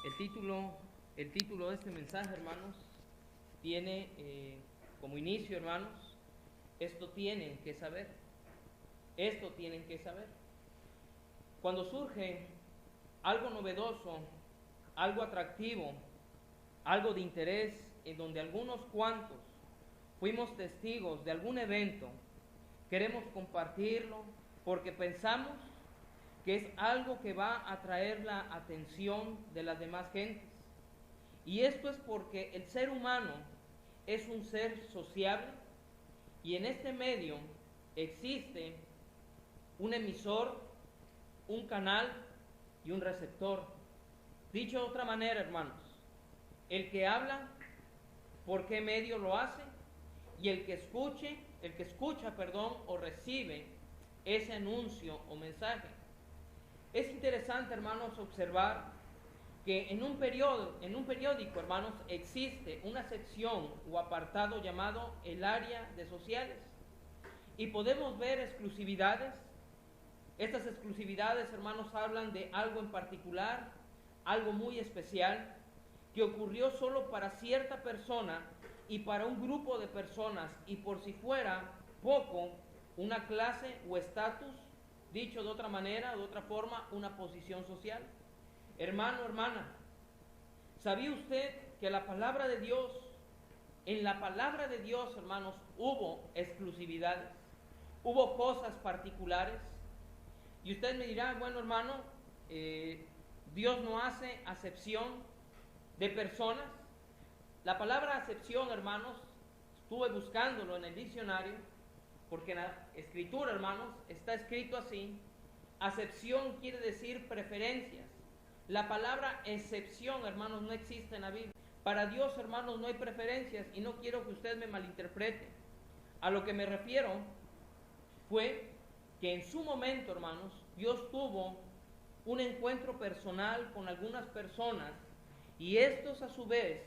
El título, el título de este mensaje, hermanos, tiene como inicio, hermanos, esto tienen que saber. Esto tienen que saber. Cuando surge algo novedoso, algo atractivo, algo de interés, en donde algunos cuantos fuimos testigos de algún evento, queremos compartirlo porque pensamos que es algo que va a atraer la atención de las demás gentes. Y esto es porque el ser humano es un ser sociable y en este medio existe un emisor, un canal y un receptor. Dicho de otra manera, hermanos, el que habla, ¿por qué medio lo hace? Y el que escucha, o recibe ese anuncio o mensaje. Es interesante, hermanos, observar que en un periódico, hermanos, existe una sección o apartado llamado el área de sociales. Y podemos ver exclusividades. Estas exclusividades, hermanos, hablan de algo en particular, algo muy especial, que ocurrió solo para cierta persona y para un grupo de personas, y por si fuera poco, una clase o estatus, dicho de otra manera, de otra forma, una posición social. Hermano, hermana, ¿sabía usted que la palabra de Dios, en la palabra de Dios, hermanos, hubo exclusividades, hubo cosas particulares? Y usted me dirá, bueno, hermano, Dios no hace acepción de personas. La palabra acepción, hermanos, estuve buscándolo en el diccionario, porque en la escritura, hermanos, está escrito así. Acepción quiere decir preferencias. La palabra excepción, hermanos, no existe en la Biblia. Para Dios, hermanos, no hay preferencias, y no quiero que usted me malinterprete. A lo que me refiero fue que en su momento, hermanos, Dios tuvo un encuentro personal con algunas personas, y estos a su vez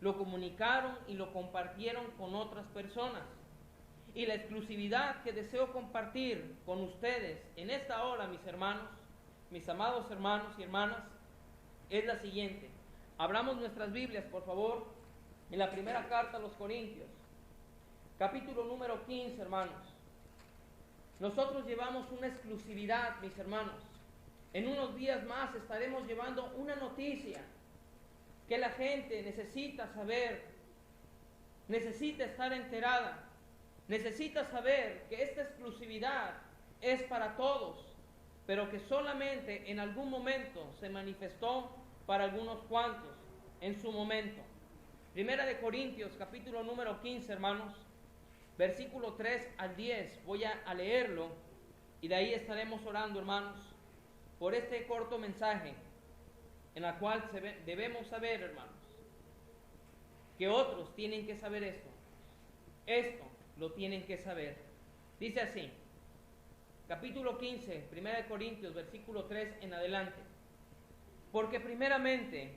lo comunicaron y lo compartieron con otras personas. Y la exclusividad que deseo compartir con ustedes en esta hora, mis hermanos, mis amados hermanos y hermanas, es la siguiente. Abramos nuestras Biblias, por favor, en la primera carta a los Corintios, capítulo número 15, hermanos. Nosotros llevamos una exclusividad, mis hermanos. En unos días más estaremos llevando una noticia que la gente necesita saber, necesita estar enterada, necesita saber que esta exclusividad es para todos, pero que solamente en algún momento se manifestó para algunos cuantos en su momento. Primera de Corintios, capítulo número 15, hermanos, versículo 3 al 10. Voy a leerlo y de ahí estaremos orando, hermanos, por este corto mensaje en la cual debemos saber, hermanos, que otros tienen que saber esto. Esto lo tienen que saber. Dice así, capítulo 15, 1 Corintios, versículo 3 en adelante. Porque primeramente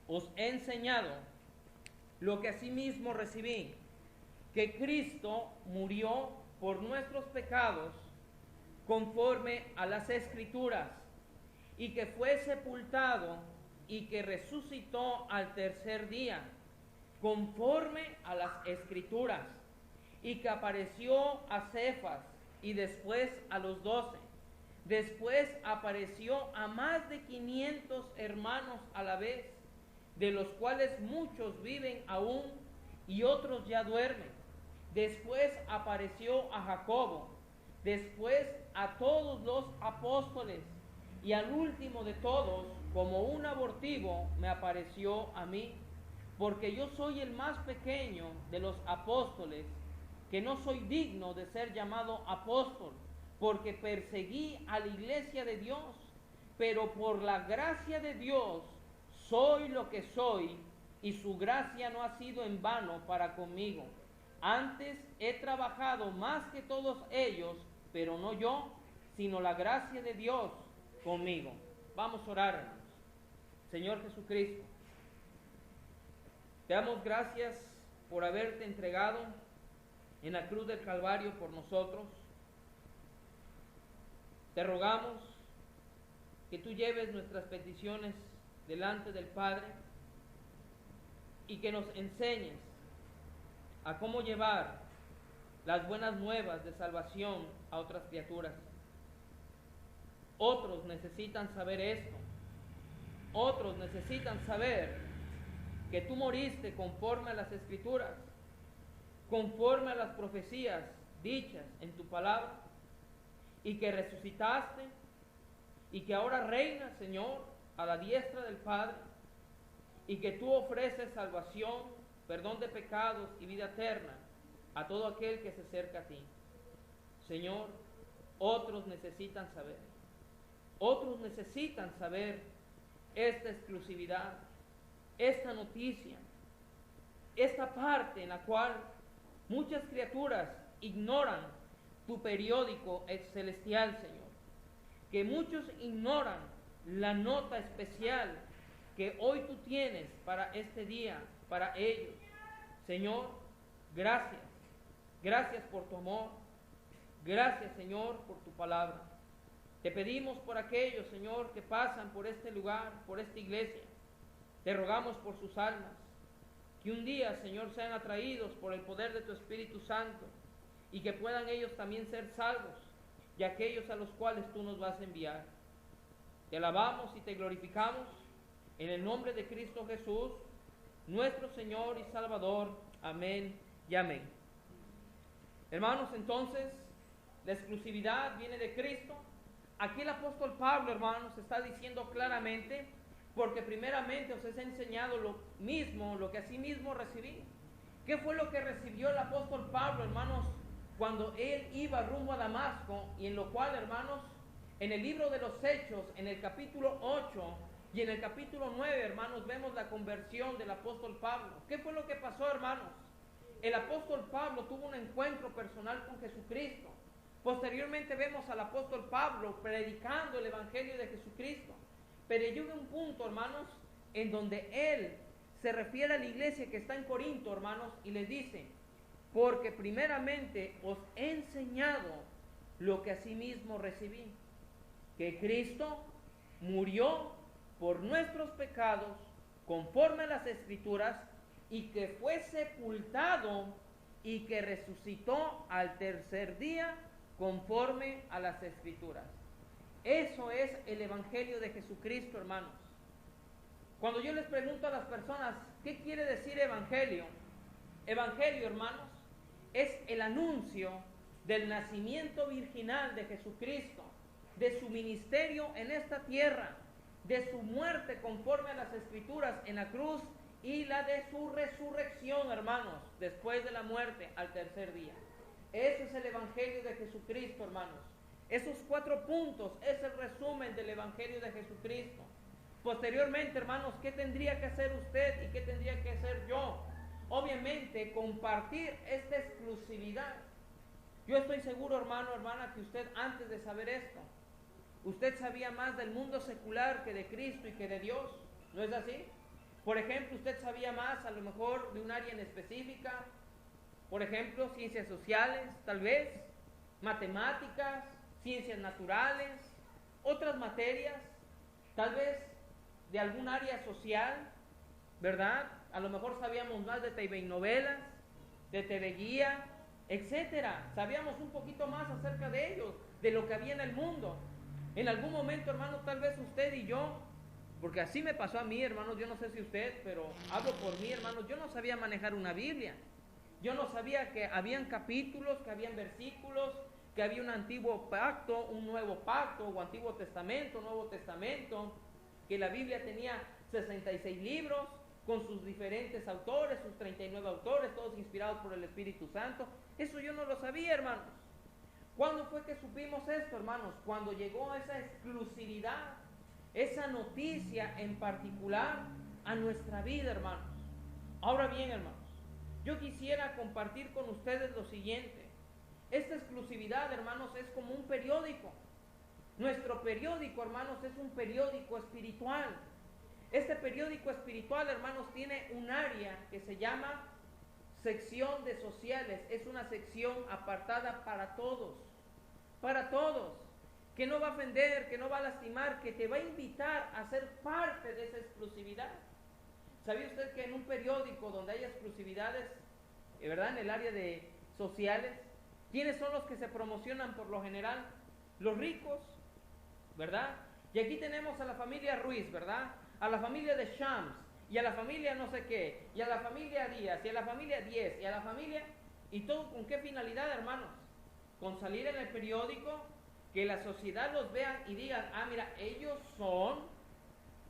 os he enseñado lo que asimismo recibí, que Cristo murió por nuestros pecados conforme a las Escrituras, y que fue sepultado y que resucitó al tercer día, conforme a las Escrituras, y que apareció a Cefas y después a los 12. Después apareció a más de 500 hermanos a la vez, de los cuales muchos viven aún y otros ya duermen. Después apareció a Jacobo, después a todos los apóstoles, y al último de todos, como un abortivo, me apareció a mí, porque yo soy el más pequeño de los apóstoles, que no soy digno de ser llamado apóstol, porque perseguí a la iglesia de Dios, pero por la gracia de Dios soy lo que soy, y su gracia no ha sido en vano para conmigo. Antes he trabajado más que todos ellos, pero no yo, sino la gracia de Dios conmigo. Vamos a orar, hermanos. Señor Jesucristo, te damos gracias por haberte entregado en la cruz del Calvario por nosotros. Te rogamos que tú lleves nuestras peticiones delante del Padre y que nos enseñes a cómo llevar las buenas nuevas de salvación a otras criaturas. Otros necesitan saber esto. Otros necesitan saber que tú moriste conforme a las Escrituras, conforme a las profecías dichas en tu palabra, y que resucitaste y que ahora reinas, Señor, a la diestra del Padre, y que tú ofreces salvación, perdón de pecados y vida eterna a todo aquel que se acerca a ti. Señor, otros necesitan saber. Otros necesitan saber esta exclusividad, esta noticia, esta parte en la cual muchas criaturas ignoran tu periódico celestial, Señor. Que muchos ignoran la nota especial que hoy tú tienes para este día, para ellos. Señor, gracias. Gracias por tu amor. Gracias, Señor, por tu palabra. Te pedimos por aquellos, Señor, que pasan por este lugar, por esta iglesia. Te rogamos por sus almas. Que un día, Señor, sean atraídos por el poder de tu Espíritu Santo y que puedan ellos también ser salvos de aquellos a los cuales tú nos vas a enviar. Te alabamos y te glorificamos en el nombre de Cristo Jesús, nuestro Señor y Salvador. Amén y amén. Hermanos, entonces, la exclusividad viene de Cristo. Aquí el apóstol Pablo, hermanos, está diciendo claramente, porque primeramente os he enseñado lo mismo, lo que asimismo recibí. ¿Qué fue lo que recibió el apóstol Pablo, hermanos, cuando él iba rumbo a Damasco? Y en lo cual, hermanos, en el libro de los Hechos, en el capítulo 8 y en el capítulo 9, hermanos, vemos la conversión del apóstol Pablo. ¿Qué fue lo que pasó, hermanos? El apóstol Pablo tuvo un encuentro personal con Jesucristo. Posteriormente vemos al apóstol Pablo predicando el evangelio de Jesucristo. Pero llega un punto, hermanos, en donde él se refiere a la iglesia que está en Corinto, hermanos, y les dice: porque primeramente os he enseñado lo que asimismo recibí, que Cristo murió por nuestros pecados conforme a las Escrituras, y que fue sepultado y que resucitó al tercer día conforme a las Escrituras. Eso es el evangelio de Jesucristo, hermanos. Cuando yo les pregunto a las personas, ¿qué quiere decir evangelio? Evangelio, hermanos, es el anuncio del nacimiento virginal de Jesucristo, de su ministerio en esta tierra, de su muerte conforme a las Escrituras en la cruz y la de su resurrección, hermanos, después de la muerte al tercer día. Ese es el evangelio de Jesucristo, hermanos. Esos 4 puntos es el resumen del evangelio de Jesucristo. Posteriormente, hermanos, ¿qué tendría que hacer usted y qué tendría que hacer yo? Obviamente, compartir esta exclusividad. Yo estoy seguro, hermano, hermana, que usted antes de saber esto, usted sabía más del mundo secular que de Cristo y que de Dios. ¿No es así? Por ejemplo, usted sabía más a lo mejor de un área en específica. Por ejemplo, ciencias sociales, tal vez, matemáticas, ciencias naturales, otras materias, tal vez de algún área social, ¿verdad? A lo mejor sabíamos más de TV novelas, de TV Guía, etcétera. Sabíamos un poquito más acerca de ellos, de lo que había en el mundo. En algún momento, hermano, tal vez usted y yo, porque así me pasó a mí, hermanos, yo no sé si usted, pero hablo por mí, hermanos, yo no sabía manejar una Biblia. Yo no sabía que habían capítulos, que habían versículos, que había un antiguo pacto, un nuevo pacto, o antiguo testamento, nuevo testamento, que la Biblia tenía 66 libros, con sus diferentes autores, sus 39 autores, todos inspirados por el Espíritu Santo. Eso yo no lo sabía, hermanos. ¿Cuándo fue que supimos esto, hermanos? Cuando llegó esa exclusividad, esa noticia en particular a nuestra vida, hermanos. Ahora bien, hermanos, yo quisiera compartir con ustedes lo siguiente. Esta exclusividad, hermanos, es como un periódico. Nuestro periódico, hermanos, es un periódico espiritual. Este periódico espiritual, hermanos, tiene un área que se llama sección de sociales. Es una sección apartada para todos. Para todos. que no va a ofender, que no va a lastimar, que te va a invitar a ser parte de esa exclusividad. ¿Sabía usted que en un periódico donde hay exclusividades, ¿verdad?, en el área de sociales, ¿quiénes son los que se promocionan por lo general? Los ricos, ¿verdad? Y aquí tenemos a la familia Ruiz, ¿verdad? A la familia de Shams, y a la familia no sé qué, y a la familia Díaz, y a la familia Diez, y a la familia... ¿Y todo con qué finalidad, hermanos? Con salir en el periódico, que la sociedad los vea y digan, ah, mira, ellos son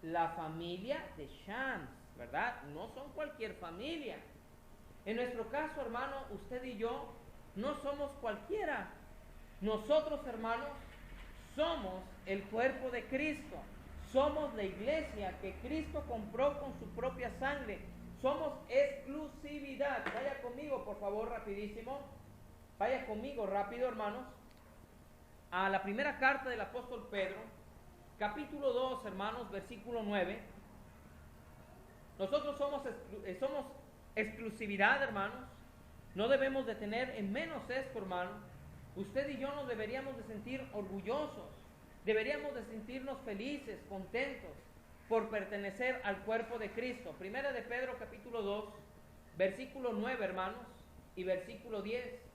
la familia de Shams, ¿verdad? No son cualquier familia. En nuestro caso, hermano, usted y yo no somos cualquiera. Nosotros, hermanos, somos el cuerpo de Cristo. Somos la iglesia que Cristo compró con su propia sangre. Somos exclusividad. Vaya conmigo, por favor, rapidísimo. Vaya conmigo rápido, hermanos, a la primera carta del apóstol Pedro, capítulo 2, hermanos, versículo 9. Nosotros somos exclusividad, hermanos. No debemos de tener en menos esto, hermano. Usted y yo nos deberíamos de sentir orgullosos. Deberíamos de sentirnos felices, contentos por pertenecer al cuerpo de Cristo. Primera de Pedro, capítulo 2, versículo 9, hermanos, y versículo 10.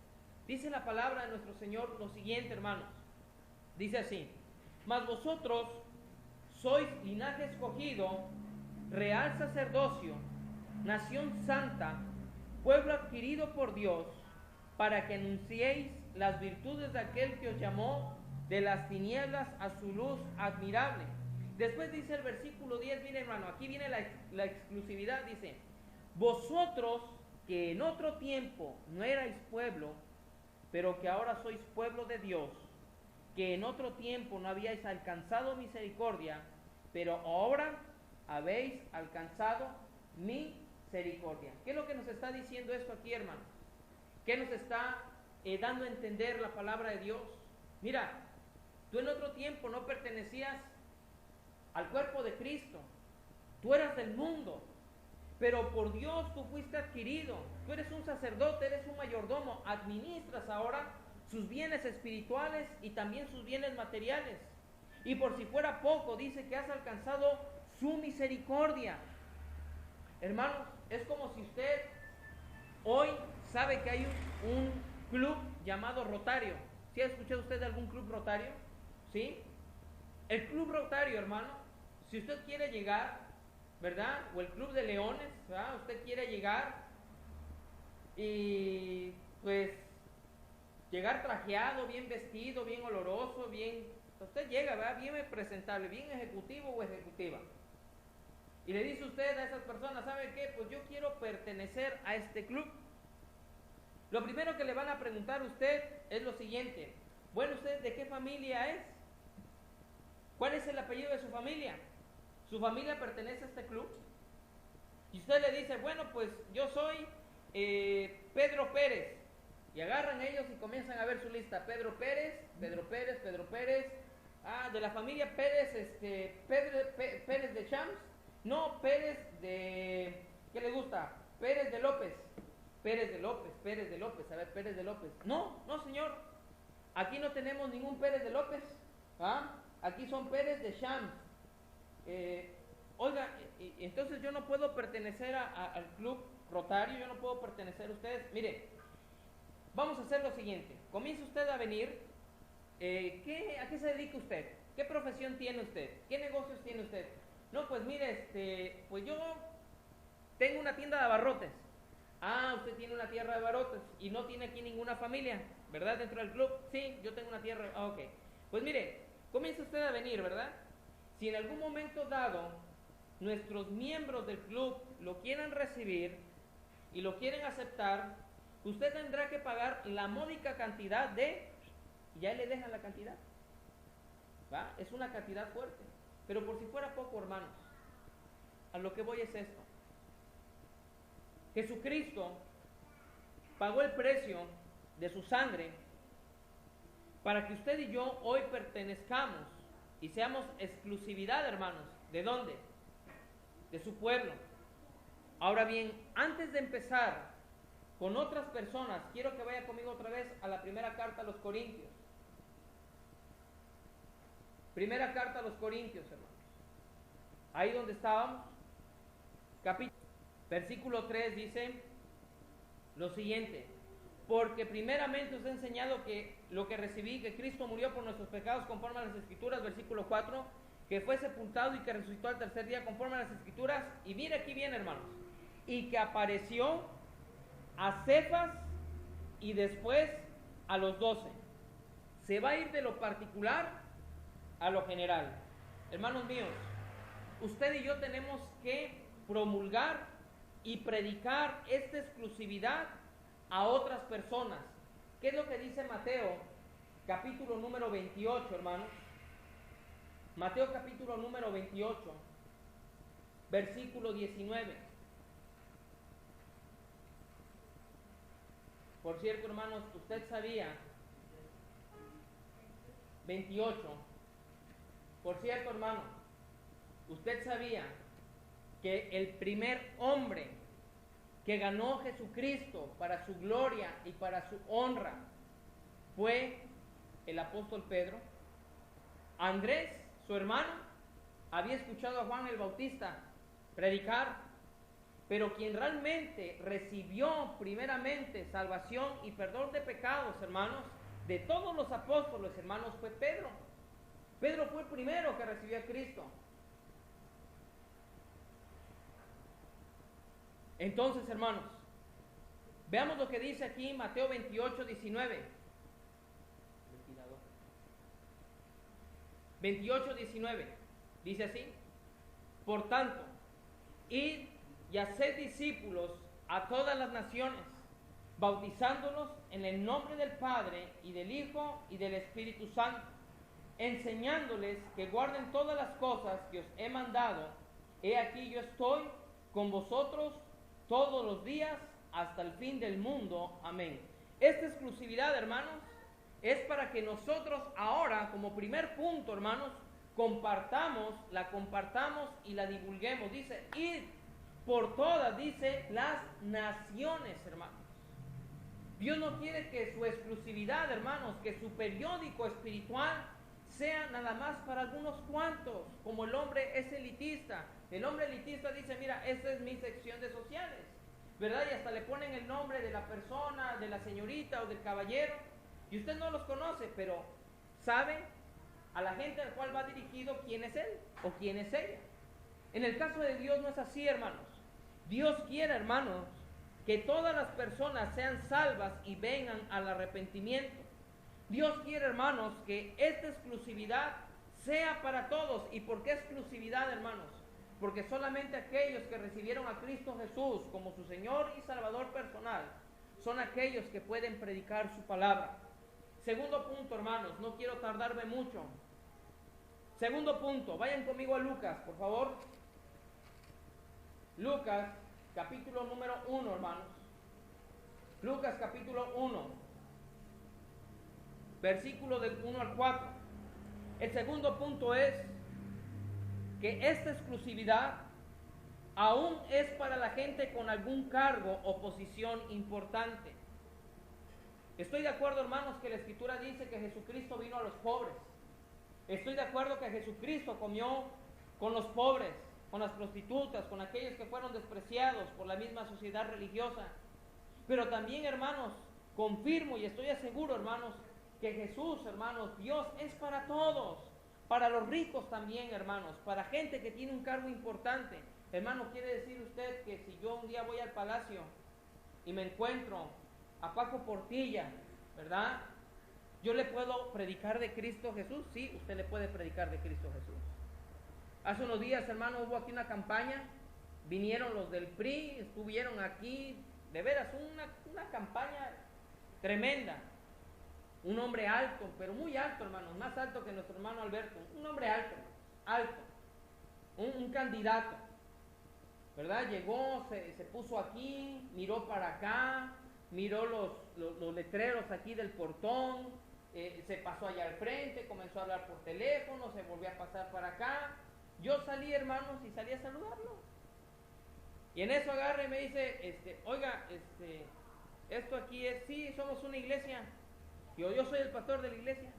Dice la palabra de nuestro Señor lo siguiente, hermanos. Dice así: mas vosotros sois linaje escogido, real sacerdocio, nación santa, pueblo adquirido por Dios, para que anunciéis las virtudes de aquel que os llamó de las tinieblas a su luz admirable. Después dice el versículo 10, miren, hermano, aquí viene la exclusividad, dice: vosotros que en otro tiempo no erais pueblo, pero que ahora sois pueblo de Dios, que en otro tiempo no habíais alcanzado misericordia, pero ahora habéis alcanzado misericordia. ¿Qué es lo que nos está diciendo esto aquí, hermano? ¿Qué nos está dando a entender la palabra de Dios? Mira, tú en otro tiempo no pertenecías al cuerpo de Cristo, tú eras del mundo, pero por Dios tú fuiste adquirido. Tú eres un sacerdote, eres un mayordomo, administras ahora sus bienes espirituales y también sus bienes materiales. Y por si fuera poco, dice que has alcanzado su misericordia. Hermanos, es como si usted hoy sabe que hay un club llamado Rotario. ¿Sí ha escuchado usted de algún club Rotario? ¿Sí? El club Rotario, hermano, si usted quiere llegar, ¿verdad? O el club de leones, ¿verdad? Usted quiere llegar y pues llegar trajeado, bien vestido, bien oloroso, bien... Usted llega, ¿verdad?, bien presentable, bien ejecutivo o ejecutiva. Y le dice usted a esas personas, ¿sabe qué? Pues yo quiero pertenecer a este club. Lo primero que le van a preguntar a usted es lo siguiente: bueno, ¿usted de qué familia es? ¿Cuál es el apellido de su familia? ¿Su familia pertenece a este club? Y usted le dice, bueno, pues yo soy Pedro Pérez. Y agarran ellos y comienzan a ver su lista. Pedro Pérez, Pedro Pérez, Pedro Pérez. Ah, de la familia Pérez, Pérez de Chams. No, Pérez de... ¿Qué le gusta? Pérez de López. Pérez de López, Pérez de López. A ver, Pérez de López. No, no, señor. Aquí no tenemos ningún Pérez de López. ¿Ah? Aquí son Pérez de Chams. Oiga, entonces yo no puedo pertenecer al club Rotario, yo no puedo pertenecer a ustedes. Mire, vamos a hacer lo siguiente: comienza usted a venir. ¿A qué se dedica usted? ¿Qué profesión tiene usted? ¿Qué negocios tiene usted? No, pues mire, pues yo tengo una tienda de abarrotes. Ah, usted tiene una tienda de abarrotes y no tiene aquí ninguna familia, ¿verdad? Dentro del club. Sí, yo tengo una tierra. Ah, ok. Pues mire, comienza usted a venir, ¿verdad? Si en algún momento dado nuestros miembros del club lo quieren recibir y lo quieren aceptar, usted tendrá que pagar la módica cantidad de... y ya le dejan la cantidad. ¿Va? Es una cantidad fuerte. Pero por si fuera poco, hermanos, a lo que voy es esto: Jesucristo pagó el precio de su sangre para que usted y yo hoy pertenezcamos y seamos exclusividad, hermanos. ¿De dónde? De su pueblo. Ahora bien, antes de empezar con otras personas, quiero que vaya conmigo otra vez a la primera carta a los Corintios. Primera carta a los Corintios, hermanos. Ahí donde estábamos. Versículo 3 dice lo siguiente: porque primeramente os he enseñado que lo que recibí, que Cristo murió por nuestros pecados conforme a las Escrituras, versículo 4, que fue sepultado y que resucitó al tercer día conforme a las Escrituras, y mire aquí bien, hermanos, y que apareció a Cefas y después a los 12. Se va a ir de lo particular a lo general. Hermanos míos, usted y yo tenemos que promulgar y predicar esta exclusividad a otras personas. ¿Qué es lo que dice Mateo, capítulo número 28, hermanos? Mateo capítulo número 28, versículo 19. Por cierto, hermanos, usted sabía, 28, por cierto, hermano, usted sabía que el primer hombre que ganó Jesucristo para su gloria y para su honra fue el apóstol Pedro. Andrés, su hermano, había escuchado a Juan el Bautista predicar, pero quien realmente recibió primeramente salvación y perdón de pecados, hermanos, de todos los apóstoles, hermanos, fue Pedro. Pedro fue el primero que recibió a Cristo. Entonces, hermanos, veamos lo que dice aquí Mateo 28, 19. 28, 19. Dice así: por tanto, id y haced discípulos a todas las naciones, bautizándolos en el nombre del Padre y del Hijo y del Espíritu Santo, enseñándoles que guarden todas las cosas que os he mandado. He aquí yo estoy con vosotros todos los días hasta el fin del mundo. Amén. Esta exclusividad, hermanos, es para que nosotros ahora, como primer punto, hermanos, la compartamos y la divulguemos. Dice, id por todas, dice, las naciones, hermanos. Dios no quiere que su exclusividad, hermanos, que su periódico espiritual sea nada más para algunos cuantos, como el hombre es elitista. El hombre elitista dice, mira, esta es mi sección de sociales, ¿verdad? Y hasta le ponen el nombre de la persona, de la señorita o del caballero, y usted no los conoce, pero sabe a la gente al cual va dirigido quién es él o quién es ella. En el caso de Dios no es así, hermanos. Dios quiere, hermanos, que todas las personas sean salvas y vengan al arrepentimiento. Dios quiere, hermanos, que esta exclusividad sea para todos. ¿Y por qué exclusividad, hermanos? Porque solamente aquellos que recibieron a Cristo Jesús como su Señor y Salvador personal son aquellos que pueden predicar su palabra. Segundo punto, hermanos, no quiero tardarme mucho. Segundo punto, vayan conmigo a Lucas, por favor. Lucas, capítulo número 1, hermanos. Lucas, capítulo 1, versículo del 1 al 4. El segundo punto es que esta exclusividad aún es para la gente con algún cargo o posición importante. Estoy de acuerdo, hermanos, que la Escritura dice que Jesucristo vino a los pobres. Estoy de acuerdo que Jesucristo comió con los pobres, con las prostitutas, con aquellos que fueron despreciados por la misma sociedad religiosa. Pero también, hermanos, confirmo y estoy seguro, hermanos, que Jesús, hermanos, Dios es para todos, para los ricos también, hermanos, para gente que tiene un cargo importante. Hermano, ¿quiere decir usted que si yo un día voy al palacio y me encuentro a Paco Portilla, ¿verdad? ¿Yo le puedo predicar de Cristo Jesús? Sí, usted le puede predicar de Cristo Jesús. Hace unos días, hermano, hubo aquí una campaña, vinieron los del PRI, estuvieron aquí, de veras, una campaña tremenda. Un hombre alto, pero muy alto, hermano, más alto que nuestro hermano Alberto, un hombre alto, un candidato, ¿verdad? Llegó, se puso aquí, miró para acá, miró los letreros aquí del portón, se pasó allá al frente, comenzó a hablar por teléfono, se volvió a pasar para acá. Yo salí, hermanos, y salí a saludarlo. Y en eso agarra y me dice, oiga, esto aquí es, sí, somos una iglesia. Yo soy el pastor de la iglesia.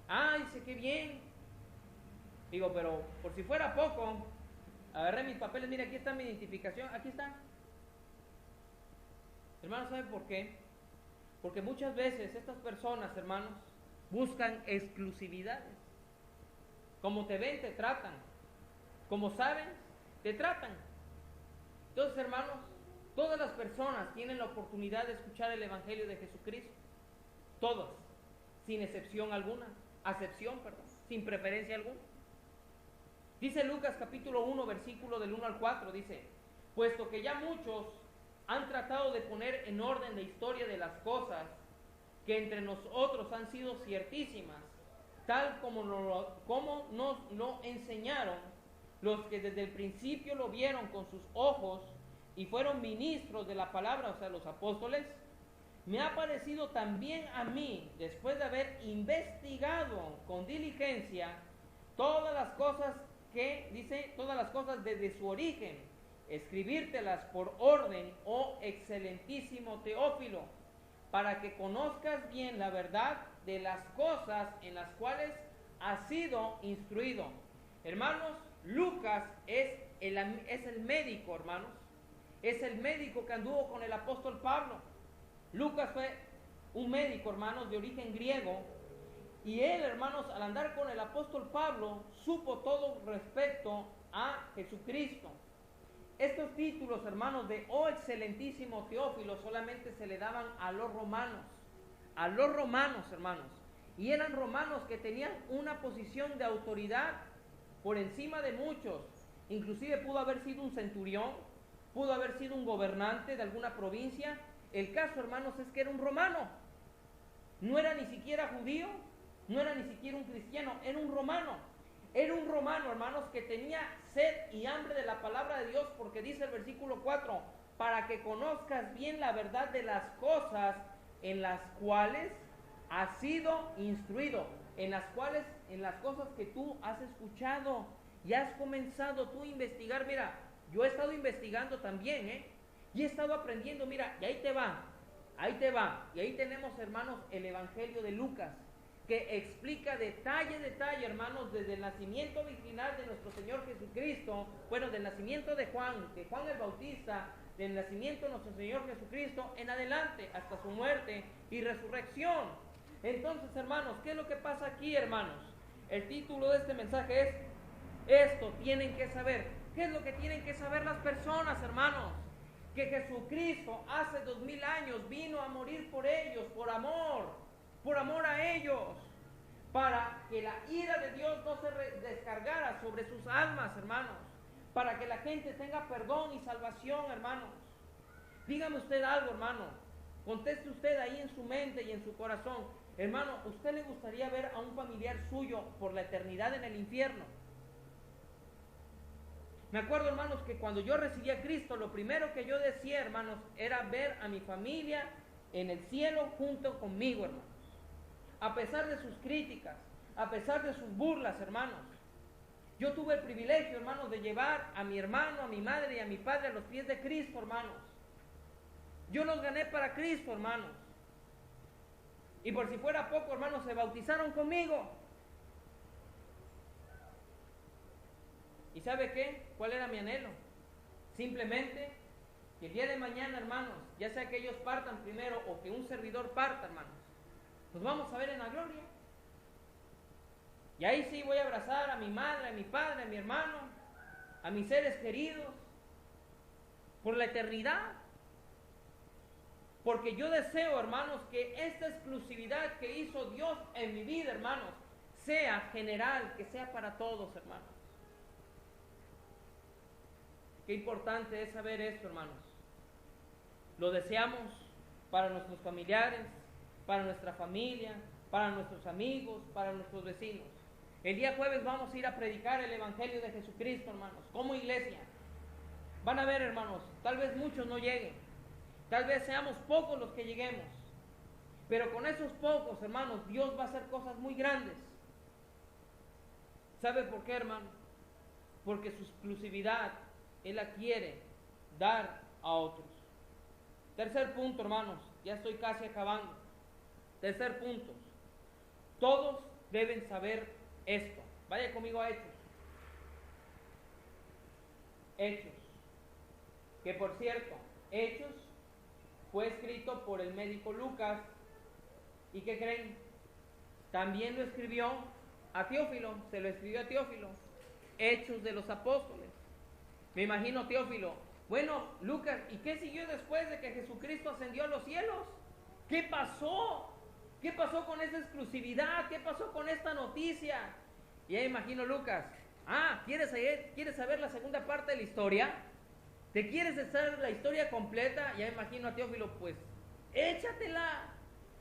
Ah, dice, qué bien. Digo, pero por si fuera poco, agarré mis papeles, mira, aquí está mi identificación, aquí está. Hermanos, ¿saben por qué? Porque muchas veces estas personas, hermanos, buscan exclusividades. Como te ven, te tratan. Como saben, te tratan. Entonces, hermanos, todas las personas tienen la oportunidad de escuchar el Evangelio de Jesucristo. Todas, sin excepción alguna. Sin preferencia alguna. Dice Lucas capítulo 1, versículo del 1 al 4, dice, puesto que ya muchos han tratado de poner en orden la historia de las cosas que entre nosotros han sido ciertísimas, tal como nos lo enseñaron los que desde el principio lo vieron con sus ojos y fueron ministros de la palabra, o sea, los apóstoles, me ha parecido también a mí, después de haber investigado con diligencia todas las cosas que, dice, todas las cosas desde su origen, escribírtelas por orden, oh excelentísimo Teófilo, para que conozcas bien la verdad de las cosas en las cuales has sido instruido. Hermanos, Lucas es el médico, hermanos. Es el médico que anduvo con el apóstol Pablo. Lucas fue un médico, hermanos, de origen griego. Y él, hermanos, al andar con el apóstol Pablo, supo todo respecto a Jesucristo. Estos títulos, hermanos, de oh excelentísimo Teófilo, solamente se le daban a los romanos, hermanos. Y eran romanos que tenían una posición de autoridad por encima de muchos. Inclusive pudo haber sido un centurión, pudo haber sido un gobernante de alguna provincia. El caso, hermanos, es que era un romano. No era ni siquiera judío, no era ni siquiera un cristiano, era un romano. Era un romano, hermanos, que tenía sed y hambre de la palabra de Dios, porque dice el versículo 4, para que conozcas bien la verdad de las cosas en las cuales has sido instruido, en las cosas que tú has escuchado y has comenzado tú a investigar. Mira, yo he estado investigando también, y he estado aprendiendo, mira, y ahí te va, y ahí tenemos, hermanos, el Evangelio de Lucas, que explica detalle, hermanos, desde el nacimiento virginal de nuestro Señor Jesucristo, bueno, del nacimiento de Juan el Bautista, del nacimiento de nuestro Señor Jesucristo, en adelante, hasta su muerte y resurrección. Entonces, hermanos, ¿qué es lo que pasa aquí, hermanos? El título de este mensaje es, esto tienen que saber. ¿Qué es lo que tienen que saber las personas, hermanos? Que Jesucristo hace 2000 años vino a morir por ellos, por amor a ellos, para que la ira de Dios no se descargara sobre sus almas, hermanos, para que la gente tenga perdón y salvación, hermanos. Dígame usted algo, hermano, conteste usted ahí en su mente y en su corazón, hermano, ¿usted le gustaría ver a un familiar suyo por la eternidad en el infierno? Me acuerdo, hermanos, que cuando yo recibí a Cristo, lo primero que yo decía, hermanos, era ver a mi familia en el cielo junto conmigo, hermanos. A pesar de sus críticas, a pesar de sus burlas, hermanos. Yo tuve el privilegio, hermanos, de llevar a mi hermano, a mi madre y a mi padre a los pies de Cristo, hermanos. Yo los gané para Cristo, hermanos. Y por si fuera poco, hermanos, se bautizaron conmigo. ¿Y sabe qué? ¿Cuál era mi anhelo? Simplemente que el día de mañana, hermanos, ya sea que ellos partan primero o que un servidor parta, hermanos, nos vamos a ver en la gloria. Y ahí sí voy a abrazar a mi madre, a mi padre, a mi hermano, a mis seres queridos, por la eternidad. Porque yo deseo, hermanos, que esta exclusividad que hizo Dios en mi vida, hermanos, sea general, que sea para todos, hermanos. Qué importante es saber esto, hermanos. Lo deseamos para nuestros familiares, para nuestra familia, para nuestros amigos, para nuestros vecinos. El día jueves vamos a ir a predicar el Evangelio de Jesucristo, hermanos, como iglesia. Van a ver, hermanos, tal vez muchos no lleguen, tal vez seamos pocos los que lleguemos, pero con esos pocos, hermanos, Dios va a hacer cosas muy grandes. ¿Sabe por qué, hermano? Porque su exclusividad Él la quiere dar a otros. Tercer punto, hermanos, ya estoy casi acabando. Tercer punto, todos deben saber esto. Vaya conmigo a Hechos. Hechos. Que por cierto, Hechos fue escrito por el médico Lucas. ¿Y qué creen? También lo escribió a Teófilo, se lo escribió a Teófilo. Hechos de los Apóstoles. Me imagino Teófilo. Bueno, Lucas, ¿y qué siguió después de que Jesucristo ascendió a los cielos? ¿Qué pasó? ¿Qué pasó con esa exclusividad? ¿Qué pasó con esta noticia? Y ahí imagino Lucas. ¿Quieres saber la segunda parte de la historia? ¿Te quieres saber la historia completa? Ya imagino a Teófilo, pues, échatela.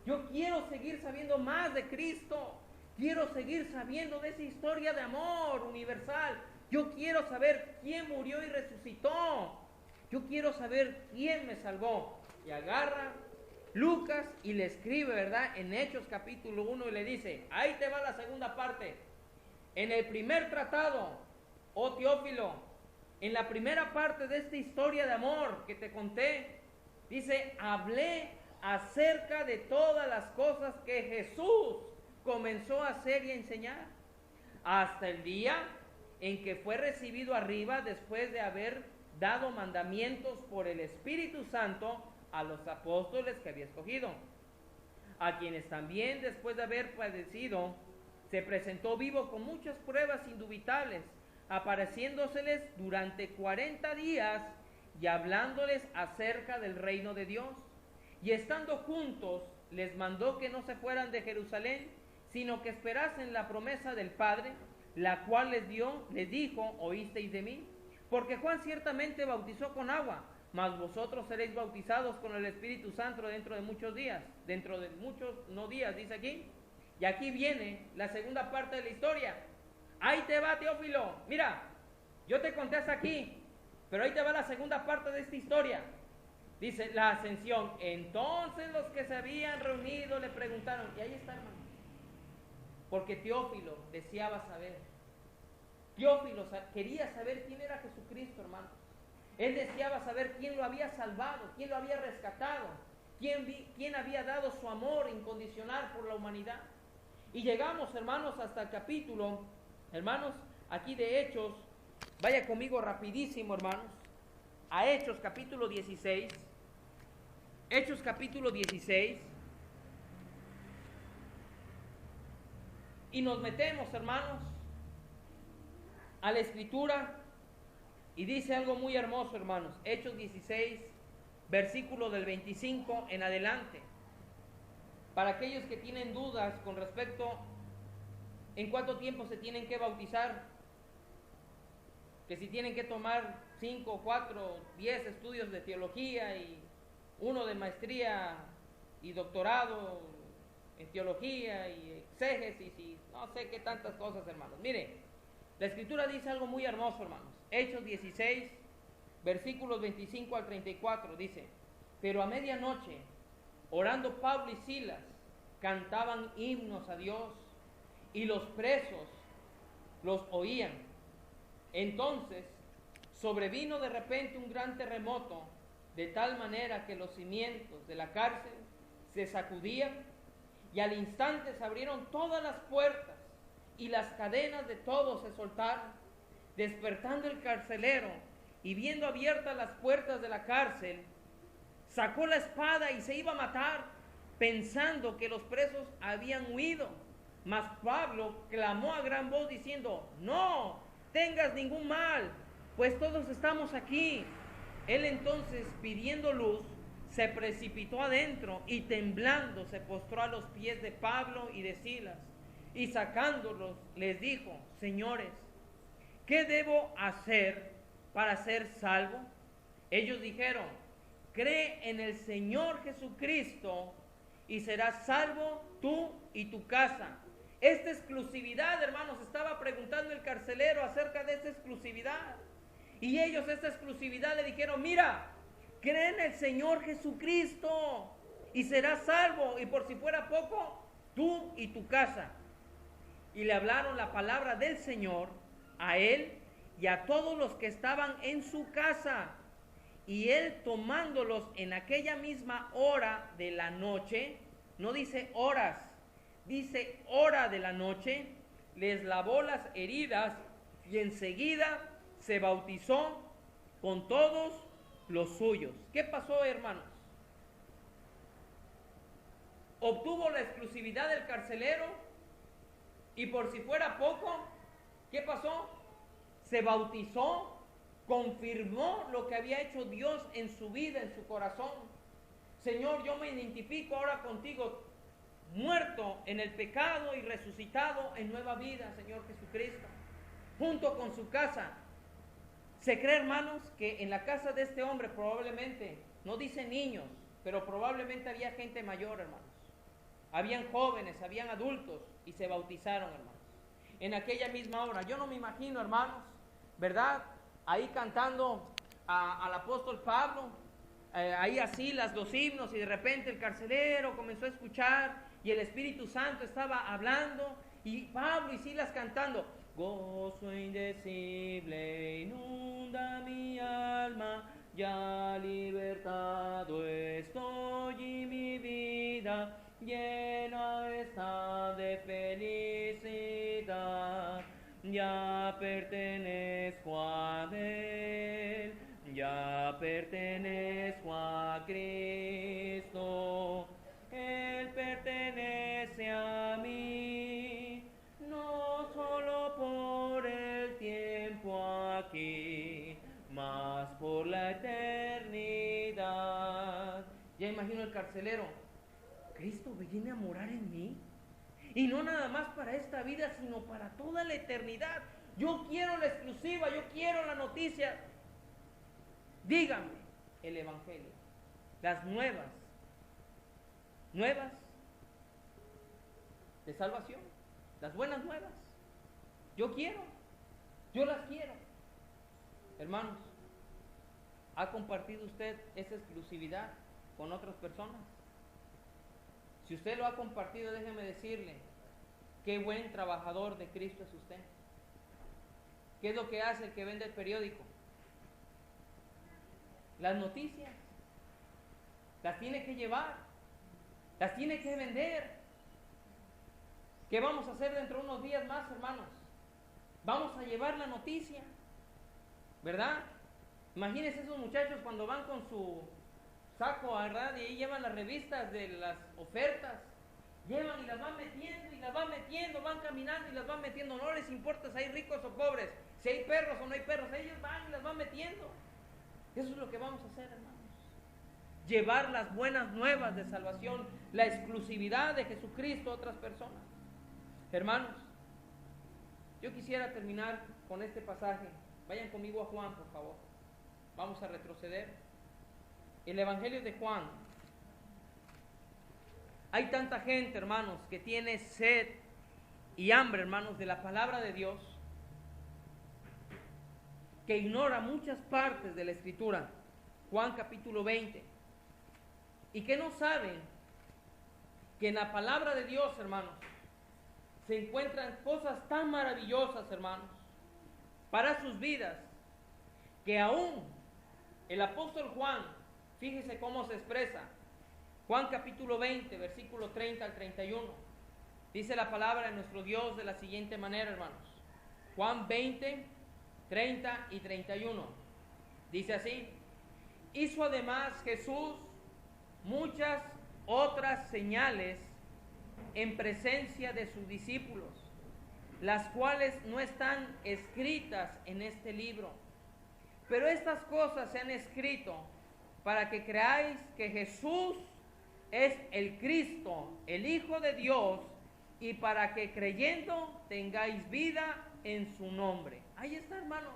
Yo quiero seguir sabiendo más de Cristo. Quiero seguir sabiendo de esa historia de amor universal. Yo quiero saber quién murió y resucitó. Yo quiero saber quién me salvó. Y agarra Lucas y le escribe, ¿verdad? En Hechos capítulo 1 y le dice, ahí te va la segunda parte. En el primer tratado, oh Teófilo, en la primera parte de esta historia de amor que te conté, dice, hablé acerca de todas las cosas que Jesús comenzó a hacer y a enseñar, hasta el día en que fue recibido arriba después de haber dado mandamientos por el Espíritu Santo a los apóstoles que había escogido, a quienes también después de haber padecido, se presentó vivo con muchas pruebas indubitables, apareciéndoseles durante 40 días y hablándoles acerca del reino de Dios. Y estando juntos, les mandó que no se fueran de Jerusalén, sino que esperasen la promesa del Padre, la cual les dijo, oísteis de mí. Porque Juan ciertamente bautizó con agua, mas vosotros seréis bautizados con el Espíritu Santo dentro de muchos días. Dentro de muchos, no días, dice aquí. Y aquí viene la segunda parte de la historia. Ahí te va, Teófilo. Mira, yo te conté hasta aquí, pero ahí te va la segunda parte de esta historia. Dice, la ascensión. Entonces los que se habían reunido le preguntaron, y ahí está, hermano. Porque Teófilo deseaba saber. Teófilo quería saber quién era Jesucristo, hermano. Él deseaba saber quién lo había salvado, quién lo había rescatado, quién había dado su amor incondicional por la humanidad. Y llegamos, hermanos, hasta el capítulo, hermanos, aquí de Hechos. Vaya conmigo rapidísimo, hermanos, a Hechos capítulo 16. Hechos capítulo 16. Y nos metemos, hermanos, a la Escritura. Y dice algo muy hermoso, hermanos. Hechos 16, versículo del 25 en adelante. Para aquellos que tienen dudas con respecto en cuánto tiempo se tienen que bautizar, que si tienen que tomar 5, 4, 10 estudios de teología y uno de maestría y doctorado en teología y exégesis y no sé qué tantas cosas, hermanos. Mire, la Escritura dice algo muy hermoso, hermanos. Hechos 16, versículos 25 al 34, dice, pero a medianoche, orando Pablo y Silas, cantaban himnos a Dios, y los presos los oían. Entonces sobrevino de repente un gran terremoto, de tal manera que los cimientos de la cárcel se sacudían, y al instante se abrieron todas las puertas, y las cadenas de todos se soltaron. Despertando el carcelero, y viendo abiertas las puertas de la cárcel, sacó la espada y se iba a matar, pensando que los presos habían huido. Mas Pablo clamó a gran voz diciendo, no tengas ningún mal, pues todos estamos aquí. Él entonces, pidiendo luz, se precipitó adentro y temblando se postró a los pies de Pablo y de Silas, y sacándolos les dijo, señores, ¿qué debo hacer para ser salvo? Ellos dijeron, cree en el Señor Jesucristo y serás salvo tú y tu casa. Esta exclusividad, hermanos, estaba preguntando el carcelero acerca de esta exclusividad. Y ellos esta exclusividad le dijeron, mira, cree en el Señor Jesucristo y serás salvo, y por si fuera poco, tú y tu casa. Y le hablaron la palabra del Señor a él y a todos los que estaban en su casa. Y él, tomándolos en aquella misma hora de la noche, no dice horas, dice, hora de la noche, les lavó las heridas y enseguida se bautizó con todos los suyos. ¿Qué pasó, hermanos? Obtuvo la exclusividad del carcelero y por si fuera poco, ¿qué pasó? Se bautizó, confirmó lo que había hecho Dios en su vida, en su corazón. Señor, yo me identifico ahora contigo, muerto en el pecado y resucitado en nueva vida, Señor Jesucristo, junto con su casa. Se cree, hermanos, que en la casa de este hombre probablemente, no dice niños, pero probablemente había gente mayor, hermanos. Habían jóvenes, habían adultos y se bautizaron, hermanos. En aquella misma hora, yo no me imagino, hermanos, ¿verdad? Ahí cantando al apóstol Pablo, ahí así los himnos, y de repente el carcelero comenzó a escuchar y el Espíritu Santo estaba hablando y Pablo y Silas cantando. Gozo indecible inunda mi alma, ya libertado estoy y mi vida llena está de felicidad. Ya pertenezco a Él, ya pertenezco a Cristo, Él pertenece a mí, no solo por el tiempo aquí, mas por la eternidad. Ya imagino el carcelero, Cristo viene a morar en mí. Y no nada más para esta vida, sino para toda la eternidad. Yo quiero la exclusiva, yo quiero la noticia. Díganme el Evangelio, las nuevas de salvación, las buenas nuevas. Yo las quiero. Hermanos, ¿ha compartido usted esa exclusividad con otras personas? Si usted lo ha compartido, déjeme decirle, qué buen trabajador de Cristo es usted. ¿Qué es lo que hace el que vende el periódico? Las noticias. Las tiene que llevar. Las tiene que vender. ¿Qué vamos a hacer dentro de unos días más, hermanos? Vamos a llevar la noticia, ¿verdad? Imagínense esos muchachos cuando van con su saco, ¿verdad? Y ahí llevan las revistas de las ofertas, llevan y las van metiendo, van caminando y las van metiendo, no les importa si hay ricos o pobres, si hay perros o no hay perros, ellos van y las van metiendo. Eso es lo que vamos a hacer, hermanos. Llevar las buenas nuevas de salvación, la exclusividad de Jesucristo a otras personas. Hermanos, yo quisiera terminar con este pasaje. Vayan conmigo a Juan, por favor. Vamos a retroceder. El Evangelio de Juan. Hay tanta gente, hermanos, que tiene sed y hambre, hermanos, de la palabra de Dios, que ignora muchas partes de la Escritura. Juan capítulo 20. Y que no saben que en la palabra de Dios, hermanos, se encuentran cosas tan maravillosas, hermanos, para sus vidas, que aún el apóstol Juan, fíjese cómo se expresa. Juan capítulo 20, versículo 30 al 31. Dice la palabra de nuestro Dios de la siguiente manera, hermanos. Juan 20, 30 y 31. Dice así: hizo además Jesús muchas otras señales en presencia de sus discípulos, las cuales no están escritas en este libro. Pero estas cosas se han escrito para que creáis que Jesús es el Cristo, el Hijo de Dios, y para que creyendo tengáis vida en su nombre. Ahí está, hermanos.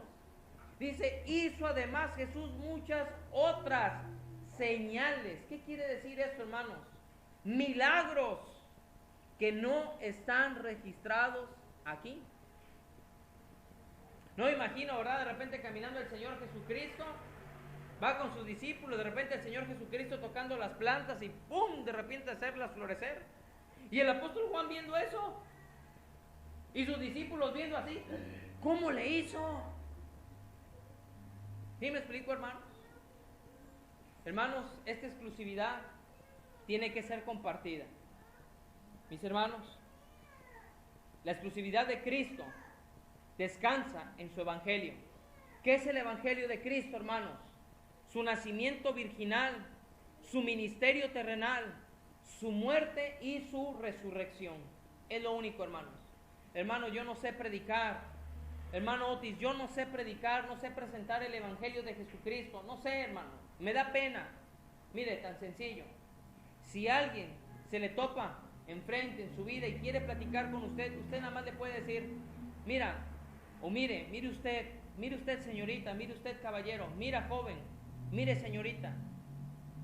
Dice, hizo además Jesús muchas otras señales. ¿Qué quiere decir esto, hermanos? Milagros que no están registrados aquí. No imagino, ¿verdad? De repente caminando el Señor Jesucristo, va con sus discípulos, de repente el Señor Jesucristo tocando las plantas y ¡pum!, de repente hacerlas florecer. Y el apóstol Juan viendo eso, y sus discípulos viendo así, ¿cómo le hizo? ¿Sí me explico, hermanos? Hermanos, esta exclusividad tiene que ser compartida. Mis hermanos, La exclusividad de Cristo descansa en su evangelio. ¿Qué es el evangelio de Cristo, hermanos? Su nacimiento virginal, su ministerio terrenal, su muerte y su resurrección. Es lo único, hermanos. Hermano, yo no sé predicar. Hermano Otis, yo no sé predicar, no sé presentar el evangelio de Jesucristo. No sé, hermano. Me da pena. Mire, tan sencillo. Si alguien se le topa enfrente en su vida y quiere platicar con usted, usted nada más le puede decir, mira, o mire usted señorita, mire usted caballero, mira joven, mire señorita.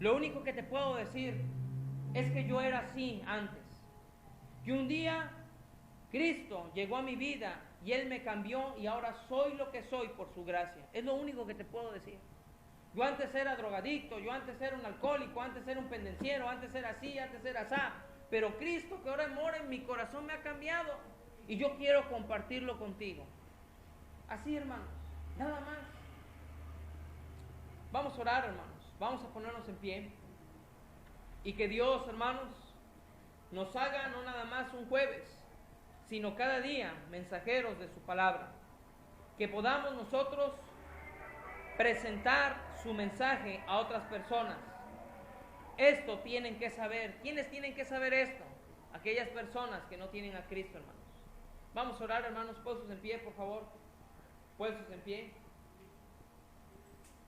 Lo único que te puedo decir es que yo era así antes. Que un día Cristo llegó a mi vida y Él me cambió y ahora soy lo que soy por su gracia. Es lo único que te puedo decir. Yo antes era drogadicto, yo antes era un alcohólico, antes era un pendenciero, antes era así, antes era asá. Pero Cristo que ahora mora en mi corazón me ha cambiado y yo quiero compartirlo contigo. Así, hermanos, nada más. Vamos a orar, hermanos, vamos a ponernos en pie y que Dios, hermanos, nos haga no nada más un jueves, sino cada día mensajeros de su palabra. Que podamos nosotros presentar su mensaje a otras personas. Esto tienen que saber. ¿Quiénes tienen que saber esto? Aquellas personas que no tienen a Cristo, hermanos. Vamos a orar, hermanos, puestos en pie, por favor. Puestos en pie.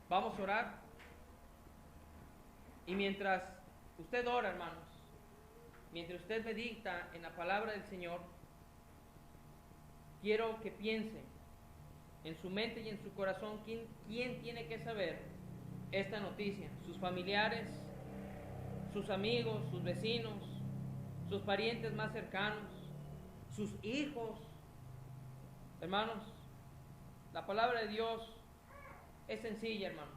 Vamos a orar. Y mientras usted ora, hermanos, mientras usted medita en la palabra del Señor, quiero que piense en su mente y en su corazón quién tiene que saber esta noticia. Sus familiares, sus amigos, sus vecinos, sus parientes más cercanos, sus hijos. Hermanos, la palabra de Dios es sencilla, hermanos.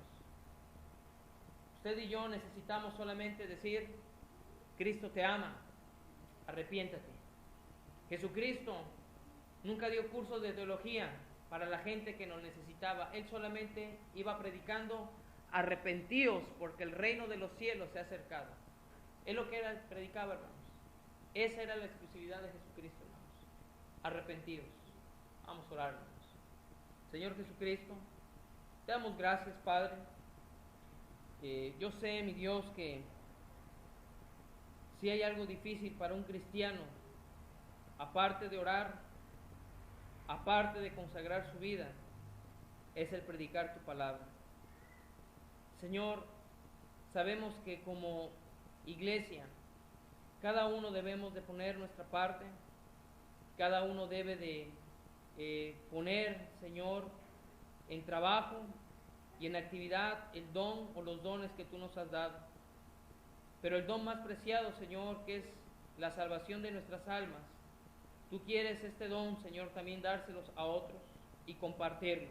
Usted y yo necesitamos solamente decir, Cristo te ama, arrepiéntate. Jesucristo nunca dio cursos de teología para la gente que nos necesitaba. Él solamente iba predicando, arrepentíos porque el reino de los cielos se ha acercado. Es lo que predicaba, hermanos. Esa era la exclusividad de Jesucristo, hermanos. Arrepentidos. Vamos a orar, hermanos. Señor Jesucristo, te damos gracias, Padre. Yo sé, mi Dios, que si hay algo difícil para un cristiano, aparte de orar, aparte de consagrar su vida, es el predicar tu palabra. Señor, sabemos que como iglesia, cada uno debemos de poner nuestra parte, cada uno debe de poner, Señor, en trabajo y en actividad el don o los dones que tú nos has dado. Pero el don más preciado, Señor, que es la salvación de nuestras almas, tú quieres este don, Señor, también dárselos a otros y compartirlo.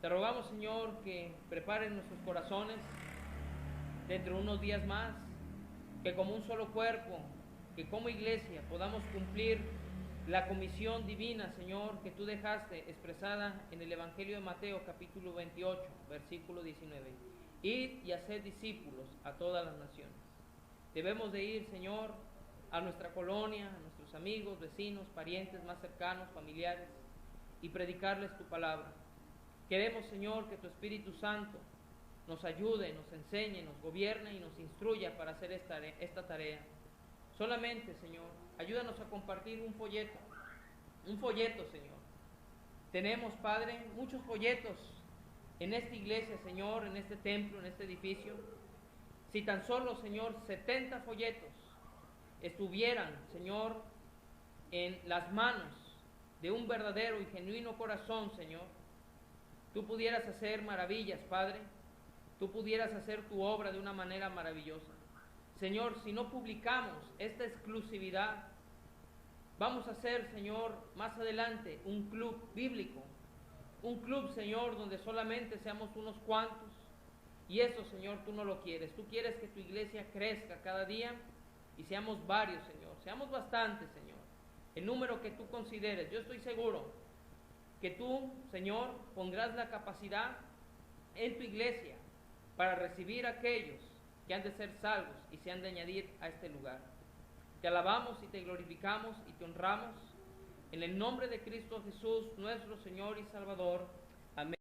Te rogamos, Señor, que prepares nuestros corazones dentro de unos días más, que como un solo cuerpo, que como iglesia podamos cumplir la comisión divina, Señor, que tú dejaste expresada en el Evangelio de Mateo, capítulo 28, versículo 19. Id y haced discípulos a todas las naciones. Debemos de ir, Señor, a nuestra colonia, a nuestros amigos, vecinos, parientes más cercanos, familiares, y predicarles tu palabra. Queremos, Señor, que tu Espíritu Santo nos ayude, nos enseñe, nos gobierne y nos instruya para hacer esta tarea. Solamente, Señor, ayúdanos a compartir un folleto, Señor. Tenemos, Padre, muchos folletos en esta iglesia, Señor, en este templo, en este edificio. Si tan solo, Señor, 70 folletos estuvieran, Señor, en las manos de un verdadero y genuino corazón, Señor, tú pudieras hacer maravillas, Padre. Tú pudieras hacer tu obra de una manera maravillosa. Señor, si no publicamos esta exclusividad, vamos a hacer, Señor, más adelante un club bíblico. Un club, Señor, donde solamente seamos unos cuantos. Y eso, Señor, tú no lo quieres. Tú quieres que tu iglesia crezca cada día y seamos varios, Señor. Seamos bastantes, Señor. El número que tú consideres. Yo estoy seguro que tú, Señor, pondrás la capacidad en tu iglesia para recibir a aquellos que han de ser salvos y se han de añadir a este lugar. Te alabamos y te glorificamos y te honramos En el nombre de Cristo Jesús, nuestro Señor y Salvador. Amén.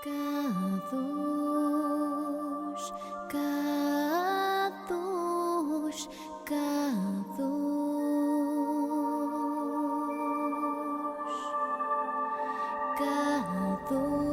Kadosh, Kadosh, Kadosh, Kadosh.